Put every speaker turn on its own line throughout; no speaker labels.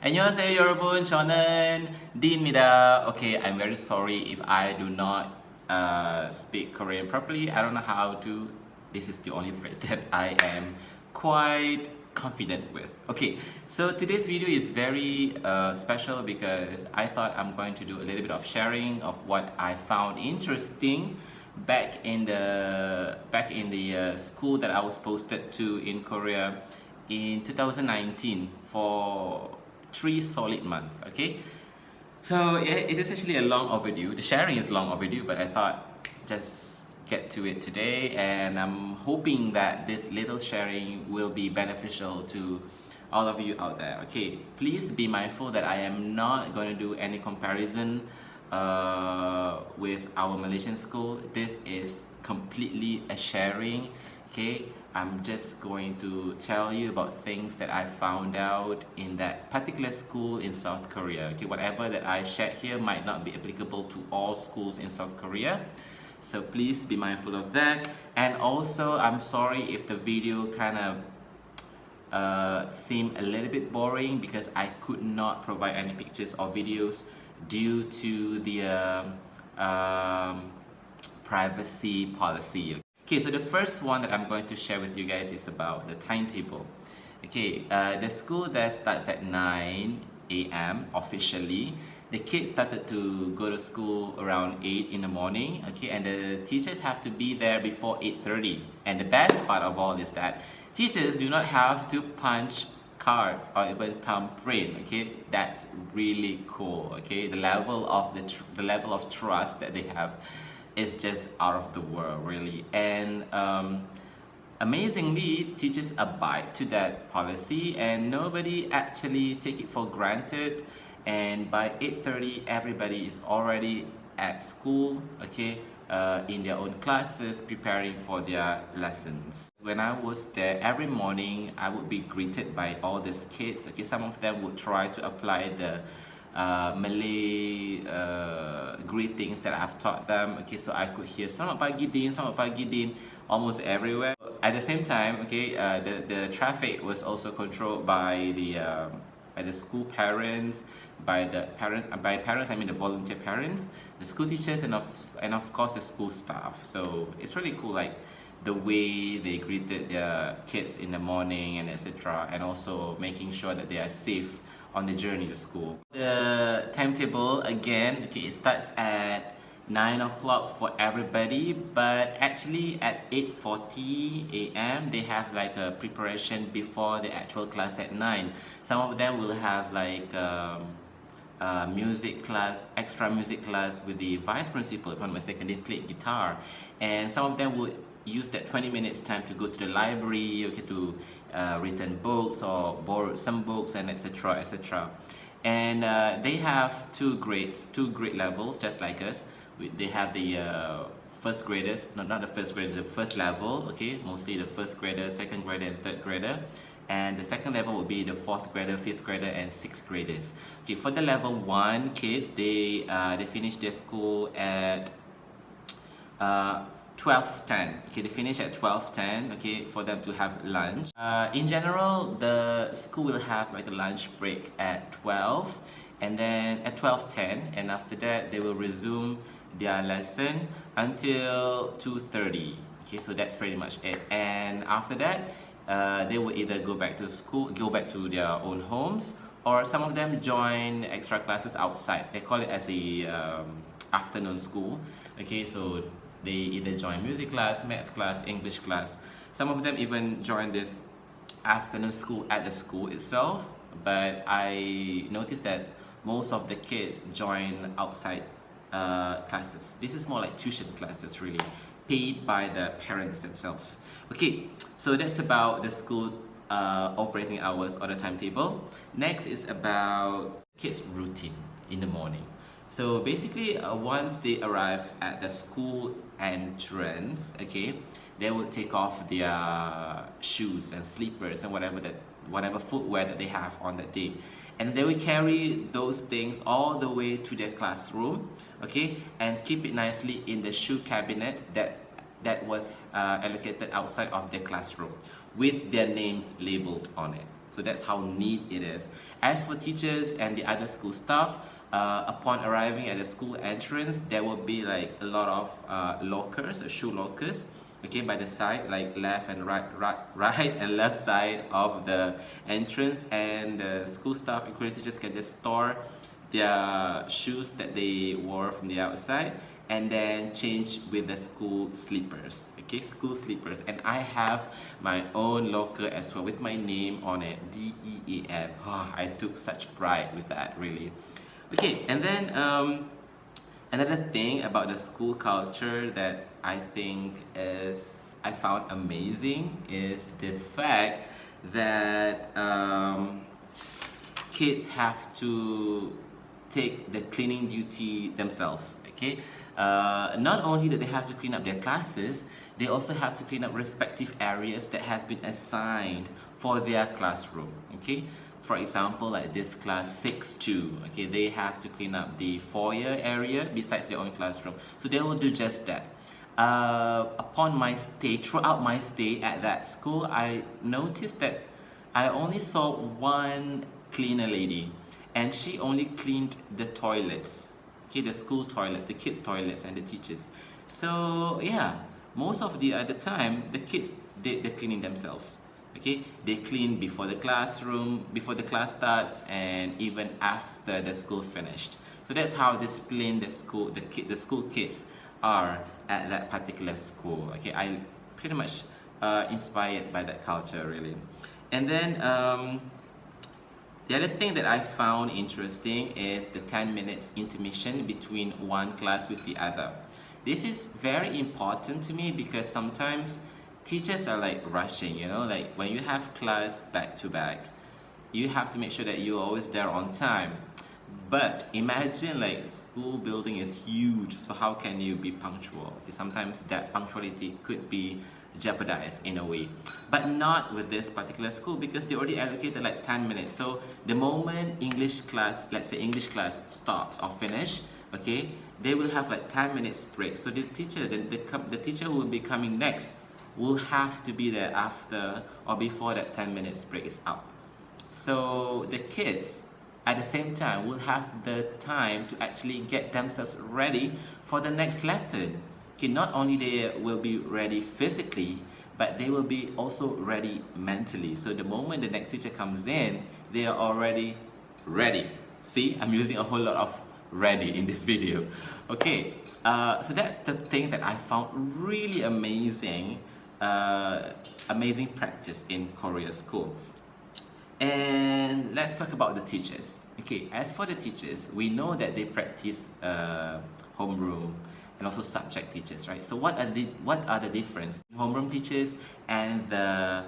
안녕하세요 여러분, 저는 Dean입니다. Okay, I'm very sorry if I do not speak Korean properly. I don't know how to. This is the only phrase that I am quite confident with. Okay, so today's video is very special because I thought I'm going to do a little bit of sharing of what I found interesting back in the school that I was posted to in Korea in 2019 for 3 solid months. Okay, so it is actually a long overdue. The sharing is long overdue, but I thought just get to it today, and I'm hoping that this little sharing will be beneficial to all of you out there. Okay, please be mindful that I am not going to do any comparison with our Malaysian school. This is completely a sharing. Okay, I'm just going to tell you about things that I found out in that particular school in South Korea. Okay, whatever that I shared here might not be applicable to all schools in South Korea, so please be mindful of that. And also, I'm sorry if the video kind of seemed a little bit boring because I could not provide any pictures or videos due to the privacy policy. Okay, so the first one that I'm going to share with you guys is about the timetable. Okay, the school that starts at 9 a.m. officially. The kids started to go to school around 8 in the morning, okay, and the teachers have to be there before 8:30. And the best part of all is that teachers do not have to punch cards or even thumbprint. Okay, that's really cool. Okay, the level of trust that they have is just out of the world, really. And amazingly, teachers abide to that policy and nobody actually take it for granted. And by 8:30, everybody is already at school, okay, in their own classes, preparing for their lessons. When I was there, every morning I would be greeted by all these kids. Okay, some of them would try to apply the Malay greetings that I've taught them. Okay, so I could hear "Selamat pagi Dean, Selamat pagi Dean" almost everywhere. At the same time, okay, the traffic was also controlled by the school parents, by parents I mean the volunteer parents, the school teachers, and of course the school staff. So it's really cool, like the way they greeted their kids in the morning and etc., and also making sure that they are safe on the journey to school. The timetable again, okay, it starts at 9 o'clock for everybody, but actually at 8:40 a.m. they have like a preparation before the actual class at 9. Some of them will have like music class, extra music class with the vice principal. If I'm not mistaken, they played guitar, and some of them would use that 20 minutes time to go to the library, okay, to return books or borrow some books, and etc, etc. And they have two grade levels, just like us. They have the first graders, not the first graders, the first level, okay, mostly the first grader, second grader, and third grader. And the second level will be the 4th grader, 5th grader, and 6th graders. Okay, for the level 1 kids, they finish their school at 12:10. Okay, they finish at 12:10. Okay, for them to have lunch. In general, the school will have like a lunch break at 12, and then at 12:10, and after that they will resume their lesson until 2:30. Okay, so that's pretty much it. And after that, they will either go back to school, go back to their own homes, or some of them join extra classes outside. They call it as a afternoon school. Okay, so they either join music class, math class, English class. Some of them even join this afternoon school at the school itself, but I noticed that most of the kids join outside classes. This is more like tuition classes, really, paid by the parents themselves. Okay, so that's about the school operating hours or the timetable. Next is about kids' routine in the morning. So basically, once they arrive at the school entrance, okay, they will take off their shoes and slippers and whatever footwear that they have on that day, and they will carry those things all the way to their classroom, okay, and keep it nicely in the shoe cabinets that was allocated outside of their classroom with their names labeled on it. So that's how neat it is. As for teachers and the other school staff, upon arriving at the school entrance, there will be like a lot of lockers, shoe lockers, okay, by the side, like left and right and left side of the entrance, and the school staff, including teachers, can just store their shoes that they wore from the outside and then change with the school slippers, okay, school slippers. And I have my own locker as well with my name on it, DEAN. I took such pride with that, really. Okay, and then another thing about the school culture that I think I found amazing is the fact that kids have to take the cleaning duty themselves, okay? Not only that they have to clean up their classes, they also have to clean up respective areas that has been assigned for their classroom, okay? For example, like this class 6-2, okay, they have to clean up the foyer area besides their own classroom. So they will do just that. Upon my stay, throughout my stay at that school, I noticed that I only saw one cleaner lady, and she only cleaned the toilets, okay, the school toilets, the kids' toilets, and the teachers. So yeah, most of the other time, the kids did the cleaning themselves. Okay, they clean before the classroom, before the class starts, and even after the school finished. So that's how disciplined the school kids are at that particular school. Okay, I pretty much inspired by that culture, really. And then the other thing that I found interesting is the 10 minutes intermission between one class with the other. This is very important to me because sometimes teachers are like rushing, you know, like when you have class back to back, you have to make sure that you're always there on time. But imagine like school building is huge, so how can you be punctual? Okay, sometimes that punctuality could be jeopardized in a way, but not with this particular school because they already allocated like 10 minutes. So the moment English class, let's say English class stops or finish, okay, they will have like 10 minutes break. So the teacher, the teacher who will be coming next will have to be there after or before that 10 minutes break is up. So the kids at the same time will have the time to actually get themselves ready for the next lesson. Okay, not only they will be ready physically, but they will be also ready mentally. So the moment the next teacher comes in, they are already ready. See, I'm using a whole lot of ready in this video. Okay, so that's the thing that I found really amazing practice in Korea school. And let's talk about the teachers. Okay, as for the teachers, we know that they practice homeroom and also subject teachers, right? So what are the difference in homeroom teachers and the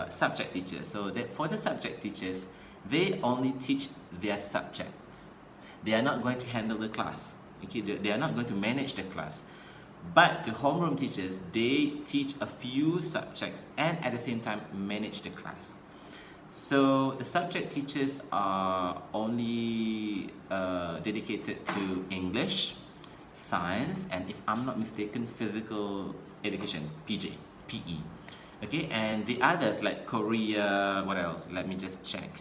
subject teachers? So that for the subject teachers, they only teach their subjects. They are not going to handle the class. Okay, they are not going to manage the class. But the homeroom teachers, they teach a few subjects and at the same time manage the class. So the subject teachers are only dedicated to English, science, and if I'm not mistaken, physical education, PE. Okay, and the others like Korea, what else? Let me just check.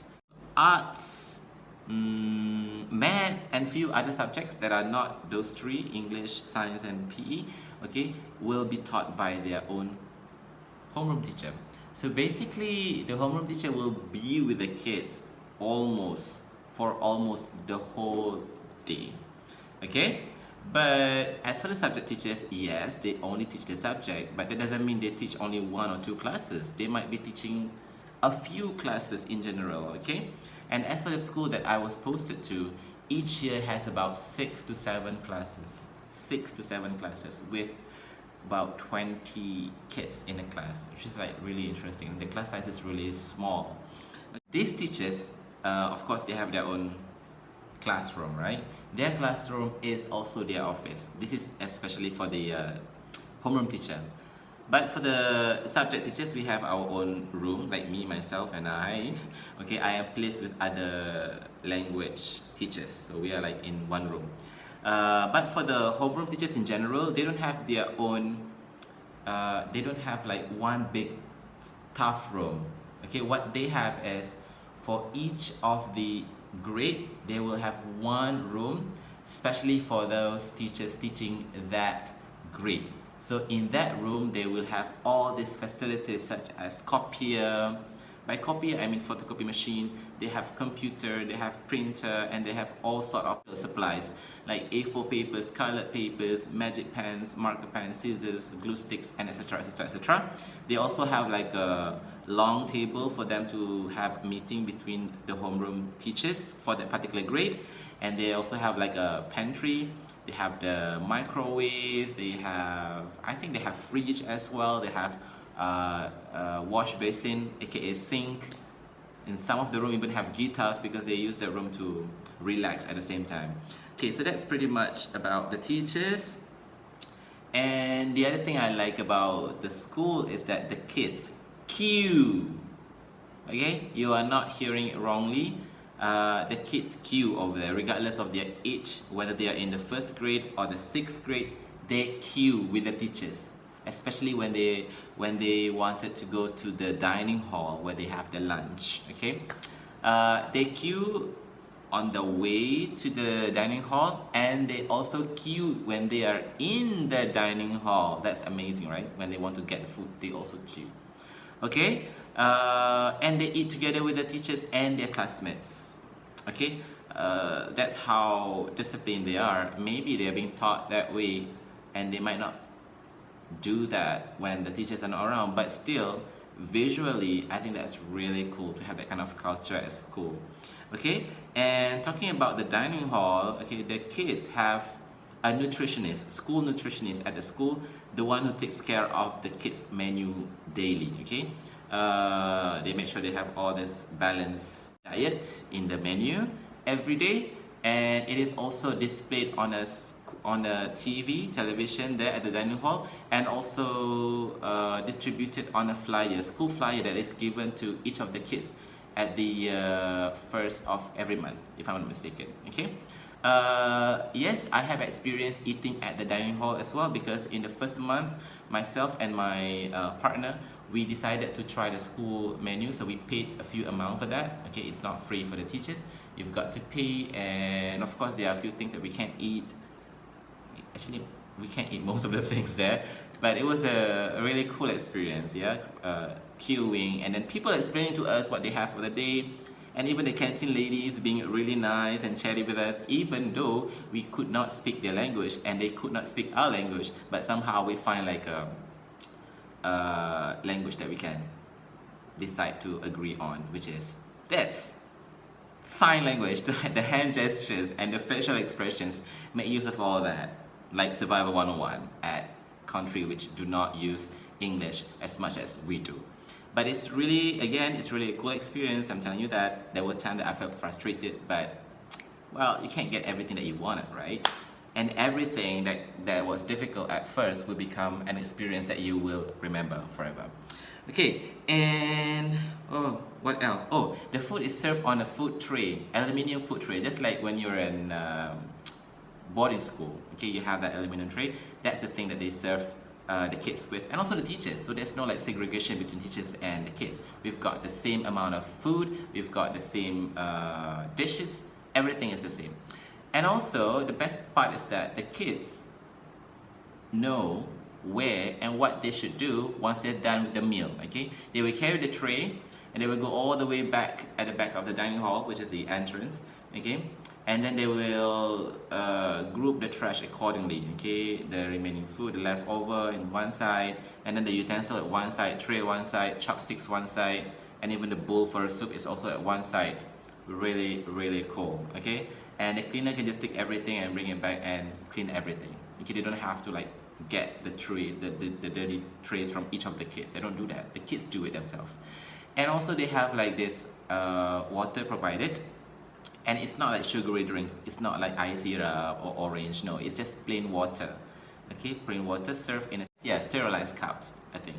Arts, math, and few other subjects that are not those three, English, science, and PE, okay, will be taught by their own homeroom teacher. So basically, the homeroom teacher will be with the kids for almost the whole day. Okay? But as for the subject teachers, yes, they only teach the subject, but that doesn't mean they teach only 1 or 2 classes. They might be teaching a few classes in general, okay? And as for the school that I was posted to, each year has about 6 to 7 classes. 6 to 7 classes with about 20 kids in a class, which is like really interesting. The class size is really small. These teachers, of course, they have their own classroom, right? Their classroom is also their office. This is especially for the homeroom teacher. But for the subject teachers, we have our own room, like me, myself, and I. Okay, I am placed with other language teachers, so we are like in one room. But for the homeroom teachers in general, they don't have their own, they don't have like one big staff room. Okay, what they have is for each of the grade, they will have one room, especially for those teachers teaching that grade. So in that room, they will have all these facilities such as copier. By copier, I mean photocopy machine. They have computer, they have printer, and they have all sort of supplies like A4 papers, colored papers, magic pens, marker pens, scissors, glue sticks, and etc. etc. etc. They also have like a long table for them to have a meeting between the homeroom teachers for that particular grade, and they also have like a pantry. They have the microwave, they have, I think they have fridge as well, they have wash basin aka sink. In some of the room even have guitars because they use the room to relax at the same time. Okay, so that's pretty much about the teachers. And the other thing I like about the school is that the kids queue. Okay, you are not hearing it wrongly. The kids queue over there, regardless of their age, whether they are in the first grade or the sixth grade, they queue with the teachers. Especially when they wanted to go to the dining hall where they have the lunch. Okay, they queue on the way to the dining hall, and they also queue when they are in the dining hall. That's amazing, right? When they want to get the food, they also queue. Okay, and they eat together with the teachers and their classmates. Okay, that's how disciplined they are. Maybe they are being taught that way, and they might not do that when the teachers are not around, but still visually I think that's really cool to have that kind of culture at school. Okay, and talking about the dining hall, okay, the kids have a nutritionist, school nutritionist at the school, the one who takes care of the kids menu daily. Okay, they make sure they have all this balanced diet in the menu every day, and it is also displayed on a television there at the dining hall, and also distributed on a flyer, school flyer that is given to each of the kids at the first of every month, if I'm not mistaken. Okay. Yes, I have experience eating at the dining hall as well, because in the first month, myself and my partner, we decided to try the school menu, so we paid a few amount for that. Okay, it's not free for the teachers, you've got to pay, and of course there are a few things that we can't eat. Actually, we can't eat most of the things there, but it was a really cool experience. Yeah, queuing, and then people explaining to us what they have for the day, and even the canteen ladies being really nice and chatty with us, even though we could not speak their language and they could not speak our language, but somehow we find like a language that we can decide to agree on, which is this sign language. The hand gestures and the facial expressions, make use of all that, like Survival 101 at country which do not use English as much as we do. But it's really, again, it's really a cool experience. I'm telling you that. There were times that I felt frustrated, but well, you can't get everything that you wanted, right? And everything that was difficult at first will become an experience that you will remember forever. Okay, and oh, what else? Oh, the food is served on a food tray, aluminium food tray. Just like when you're in boarding school, okay, you have that aluminum tray. That's the thing that they serve the kids with, and also the teachers. So there's no like segregation between teachers and the kids. We've got the same amount of food, we've got the same dishes, everything is the same. And also the best part is that the kids know where and what they should do once they're done with the meal. Okay, they will carry the tray and they will go all the way back at the back of the dining hall, which is the entrance. Okay, and then they will group the trash accordingly. Okay, the remaining food, the leftover in one side, and then the utensil at one side, tray one side, chopsticks one side, and even the bowl for soup is also at one side. Really, really cool. Okay, and the cleaner can just take everything and bring it back and clean everything. Okay, they don't have to like get the tray, the dirty trays from each of the kids. They don't do that. The kids do it themselves. And also they have like this water provided, and it's not like sugary drinks, it's not like ice syrup or orange. No, it's just plain water. Okay, plain water served in sterilized cups, I think.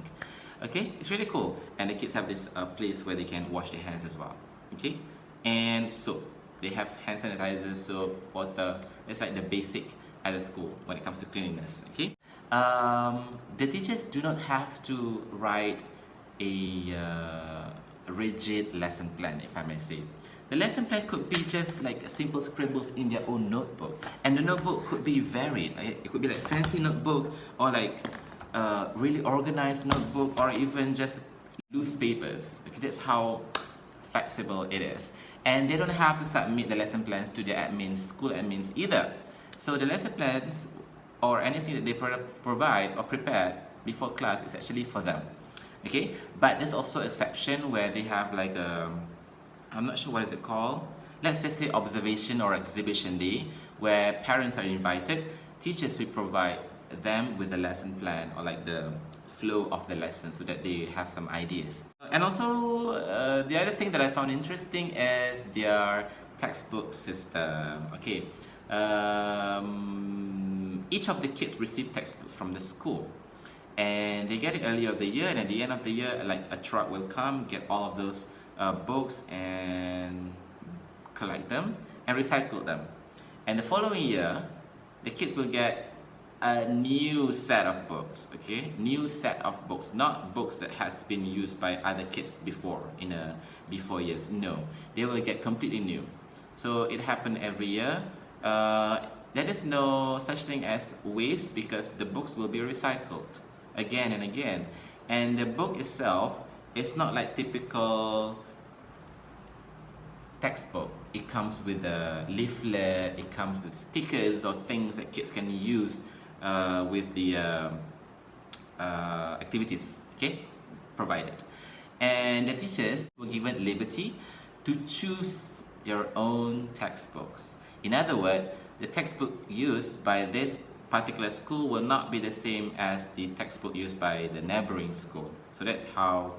Okay, it's really cool. And the kids have this place where they can wash their hands as well. Okay, and soap. They have hand sanitizer, soap, water. It's like the basic at the school when it comes to cleanliness. Okay, the teachers do not have to write a rigid lesson plan, if I may say. The lesson plan could be just like simple scribbles in their own notebook, and the notebook could be varied. It could be like fancy notebook, or like really organized notebook, or even just loose papers. Okay, that's how flexible it is. And they don't have to submit the lesson plans to the admins, school admins either. So the lesson plans or anything that they provide or prepare before class is actually for them. Okay, but there's also exception where they have like a, I'm not sure what is it called. Let's just say observation or exhibition day, where parents are invited. Teachers will provide them with the lesson plan or like the flow of the lesson so that they have some ideas. And also, the other thing that I found interesting is their textbook system. Okay, each of the kids receive textbooks from the school, and they get it early of the year, and at the end of the year, like a truck will come, get all of those books and collect them and recycle them. And the following year, the kids will get a new set of books. Okay, new set of books, not books that has been used by other kids before in before years. No, they will get completely new. So it happened every year. There is no such thing as waste because the books will be recycled again and again. And the book itself is not like typical textbook. It comes with a leaflet, it comes with stickers or things that kids can use with the activities, okay, provided. And the teachers were given liberty to choose their own textbooks. In other words, the textbook used by this particular school will not be the same as the textbook used by the neighboring school. So that's how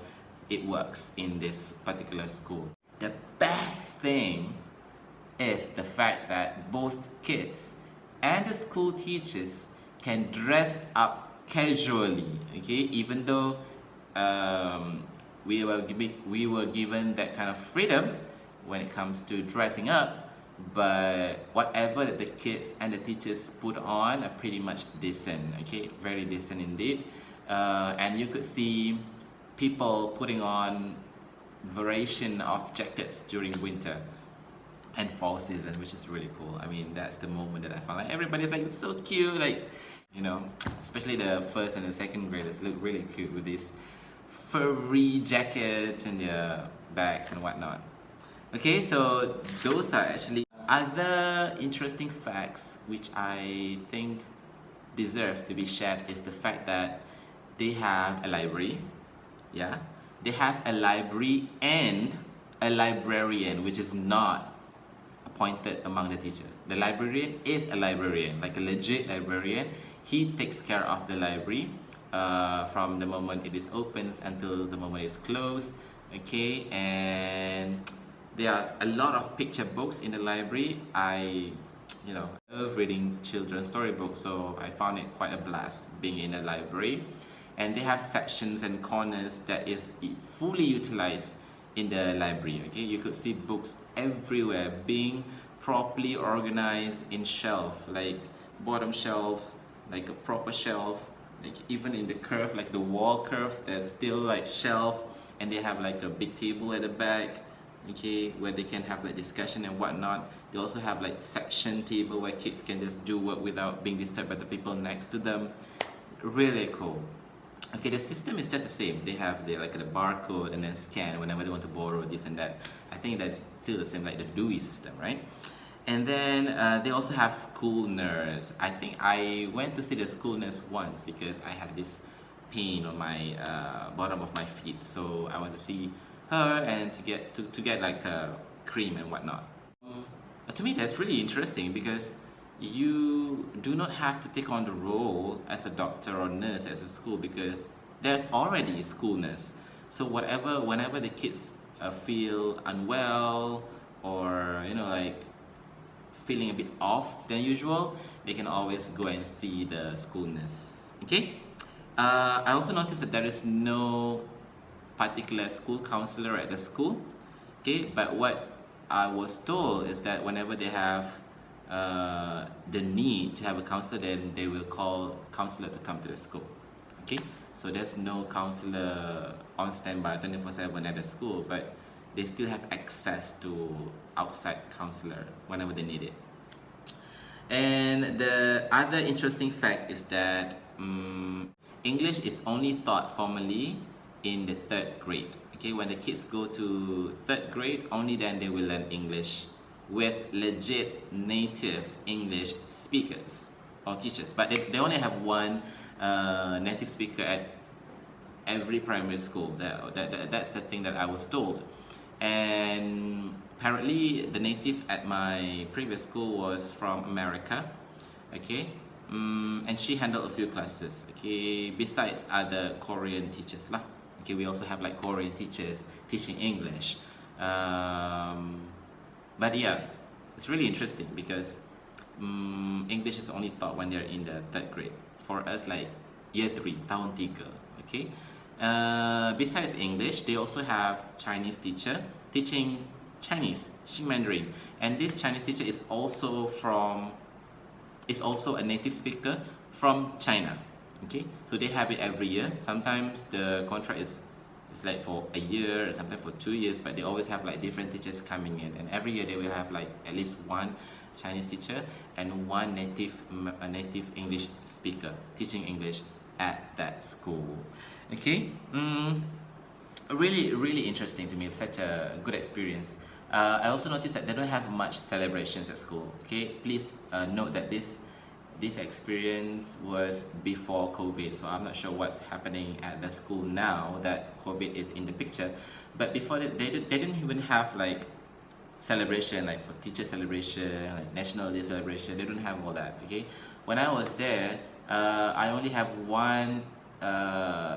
it works in this particular school. The best thing is the fact that both kids and the school teachers can dress up casually, okay, even though we were given that kind of freedom when it comes to dressing up, but whatever that the kids and the teachers put on are pretty much decent, okay, very decent indeed. And you could see people putting on variation of jackets during winter and fall season, which is really cool. I mean, that's the moment that I found like everybody's like so cute, like, you know, especially the first and the second graders look really cute with these furry jackets and their bags and whatnot. Okay, so those are actually other interesting facts which I think deserve to be shared is the fact that they have a library, yeah, they have a library and a librarian which is not appointed among the teacher. The librarian is a librarian, like a legit librarian. He takes care of the library from the moment it is opens until the moment it's closed, okay, and there are a lot of picture books in the library. I love reading children's storybooks, so I found it quite a blast being in a library. And they have sections and corners that is fully utilized in the library, okay? You could see books everywhere being properly organized in shelf, like bottom shelves, like a proper shelf, like even in the curve, like the wall curve, there's still like shelf, and they have like a big table at the back, okay, where they can have like discussion and whatnot. They also have like section table where kids can just do work without being disturbed by the people next to them. Really cool. Okay, the system is just the same. They have the barcode and then scan whenever they want to borrow this and that. I think that's still the same like the Dewey system, right? And then they also have school nurse. I think I went to see the school nurse once because I had this pain on my bottom of my feet, so I want to see her and to get like a cream and whatnot. To me, that's really interesting because you do not have to take on the role as a doctor or nurse as a school because there's already a school nurse. So whenever the kids feel unwell or like feeling a bit off than usual, they can always go and see the school nurse. Okay. I also noticed that there is no particular school counselor at the school. Okay, but what I was told is that whenever they have the need to have a counselor, then they will call counselor to come to the school. Okay, so there's no counselor on standby 24/7 at the school, but they still have access to outside counselor whenever they need it. And the other interesting fact is that English is only taught formally in the 3rd grade. Okay, when the kids go to 3rd grade, only then they will learn English with legit native English speakers or teachers. But they only have one native speaker at every primary school. That's the thing that I was told. And apparently the native at my previous school was from America. Okay, and she handled a few classes, okay, besides other Korean teachers lah. Okay, we also have like Korean teachers teaching English. But yeah, it's really interesting because English is only taught when they're in the 3rd grade. For us, like year 3, tahun 3. Okay. Besides English, they also have Chinese teacher teaching Chinese, teaching Mandarin, and this Chinese teacher is also a native speaker from China. Okay, so they have it every year. Sometimes the contract is like for a year, or sometimes for 2 years, but they always have like different teachers coming in, and every year they will have like at least one Chinese teacher and one native English speaker teaching English at that school. Okay, really interesting to me. Such a good experience. I also noticed that they don't have much celebrations at school. Okay, please note that this experience was before COVID, so I'm not sure what's happening at the school now that COVID is in the picture. But before that, they didn't even have like celebration, like for teacher celebration, like National Day celebration. They don't have all that. Okay, when I was there, I only have one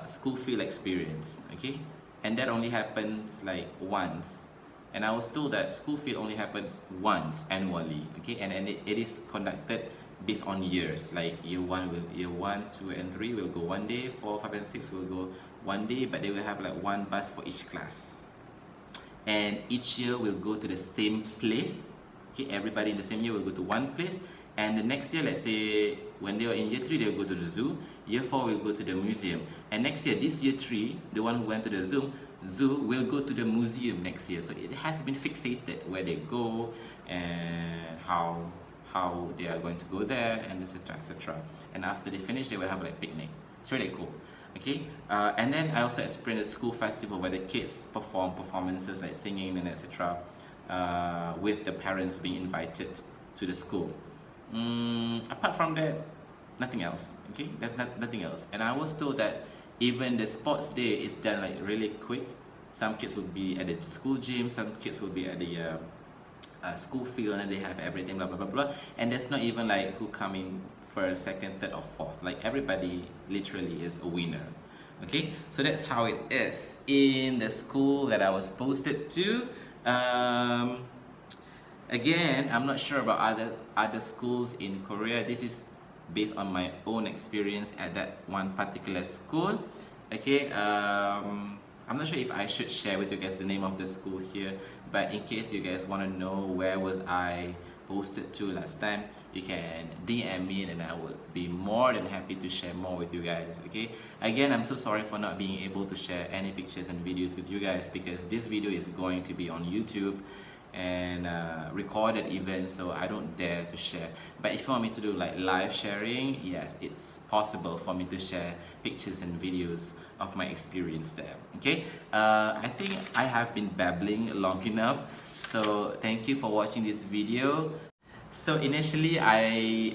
school field experience. Okay, and that only happens like once. And I was told that school field only happened once annually. Okay, and it is conducted based on years. Like year 1, 2 and 3 will go 1 day, 4, 5 and 6 will go 1 day, but they will have like one bus for each class. And each year will go to the same place. Okay, everybody in the same year will go to one place. And the next year, let's say when they are in year 3, they will go to the zoo. Year 4 will go to the museum. And next year, this year 3, the one who went to the zoo will go to the museum next year. So it has been fixated where they go and how they are going to go there, and etc, etc. And after they finish, they will have like picnic. It's really cool. Okay, and then I also experienced a school festival where the kids perform performances like singing and etc. With the parents being invited to the school. Apart from that, nothing else. Okay, there's nothing else. And I was told that even the sports day is done like really quick. Some kids will be at the school gym, some kids will be at the school field, and they have everything, blah blah blah blah. And there's not even like who come in first, second, third or fourth. Like everybody literally is a winner. Okay, so that's how it is in the school that I was posted to. Again, I'm not sure about other schools in Korea. This is based on my own experience at that one particular school. Okay, I'm not sure if I should share with you guys the name of the school here, but in case you guys want to know where was I posted to last time, you can DM me and I would be more than happy to share more with you guys. Okay, again, I'm so sorry for not being able to share any pictures and videos with you guys, because this video is going to be on YouTube and recorded even, so I don't dare to share. But if you want me to do like live sharing, yes, it's possible for me to share pictures and videos of my experience there. Okay, I think I have been babbling long enough, so thank you for watching this video. So initially, I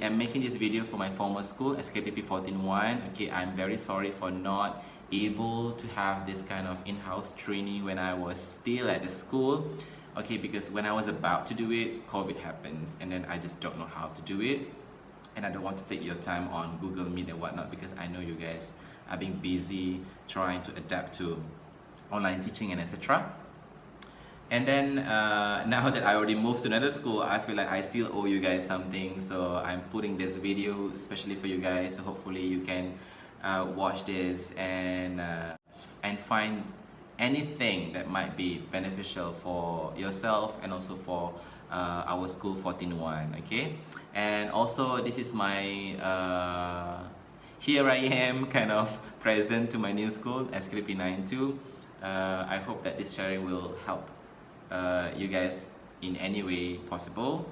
am making this video for my former school, SKTP 14-1. Okay, I'm very sorry for not able to have this kind of in-house training when I was still at the school. Okay, because when I was about to do it, COVID happens, and then I just don't know how to do it. And I don't want to take your time on Google Meet and whatnot, because I know you guys are being busy trying to adapt to online teaching and etc. And then now that I already moved to another school, I feel like I still owe you guys something. So I'm putting this video especially for you guys. So hopefully you can watch this and find anything that might be beneficial for yourself and also for our school 14-1. Okay, and also this is my here I am kind of present to my new school, SKP 92. I hope that this sharing will help you guys in any way possible.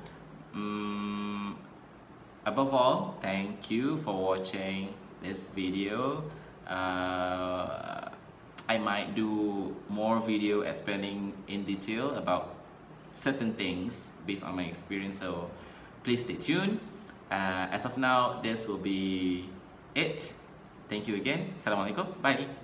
Above all, thank you for watching this video. I might do more video explaining in detail about certain things based on my experience, so please stay tuned. As of now, this will be it. Thank you again. Assalamualaikum. Bye.